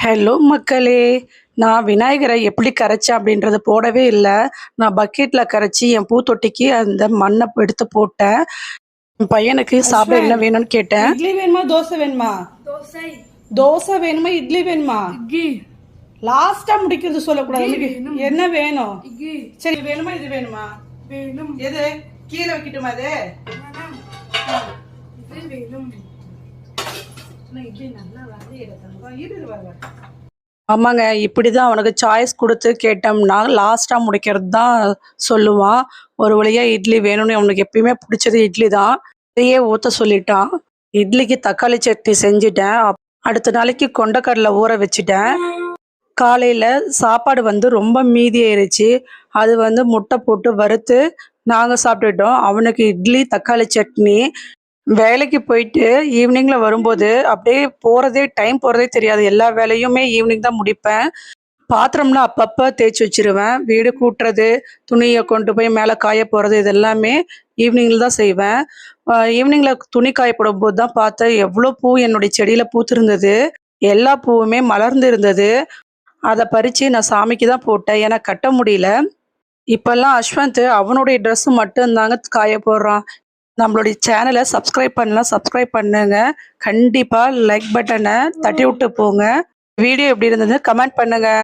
Hello மக்களே! நான் விநாயகர எப்படி கரைச்சேன் அப்படின்றத போடவே இல்ல. நான் பக்கெட்ல கரைச்சு என் பூத்தொட்டிக்கு அந்த மண்ண எடுத்து போட்டேன். என் பையனுக்கு சாப்பிட என்ன அஸ்வன், வேணும்னு கேட்டேன். இட்லி வேணுமா தோசை வேணுமா? தோசை வேணுமா இட்லி வேணுமா? லாஸ்டா முடிக்கிறது சொல்லக்கூடாது. என்ன வேணும்? சரி, வேணுமா இது வேணுமா? எது கீழே வைக்கட்டுமா? அது ஆமாங்க, இப்படிதான் அவனுக்கு சாய்ஸ் குடுத்து கேட்டோம்னா, லாஸ்ட்டா முடிக்கிறது தான் சொல்லுவான். ஒரு வழியா இட்லி வேணும்னு அவனுக்கு எப்பயுமே பிடிச்சது இட்லி தான். இதையே ஊத்த சொல்லிட்டான். இட்லிக்கு தக்காளி சட்னி செஞ்சுட்டேன். அடுத்த நாளைக்கு கொண்டைக்கடலை ஊற வச்சுட்டேன். காலையில சாப்பாடு ரொம்ப மீதி ஆயிருச்சு. அது முட்டை போட்டு வறுத்து நாங்க சாப்பிட்டுட்டோம். அவனுக்கு இட்லி, தக்காளி சட்னி. வேலைக்கு போயிட்டு ஈவினிங்ல வரும்போது அப்படியே டைம் போறதே தெரியாது. எல்லா வேலையுமே ஈவினிங் தான் முடிப்பேன். பாத்திரம்லாம் அப்பப்ப தேய்ச்சி வச்சிருவேன். வீடு கூட்டுறது, துணிய கொண்டு போய் மேல காய போறது இது எல்லாமே ஈவினிங்ல தான் செய்வேன். ஈவினிங்ல துணி காய போடும்போது தான் பார்த்தேன், எவ்வளோ பூ என்னுடைய செடியில பூத்திருந்தது. எல்லா பூவுமே மலர்ந்து இருந்தது. அத பறிச்சு நான் சாமிக்கு தான் போட்டேன். ஏன்னா கட்ட முடியல. இப்பல்லாம் அஸ்வந்த் அவனுடைய ட்ரெஸ் மட்டும் தாங்க காய போடுறான். நம்மளுடைய சேனலை சப்ஸ்கிரைப் பண்ணலாம், சப்ஸ்கிரைப் பண்ணுங்க. கண்டிப்பா லைக் பட்டனை தட்டி விட்டு போங்க. வீடியோ எப்படி இருந்தது கமெண்ட் பண்ணுங்க.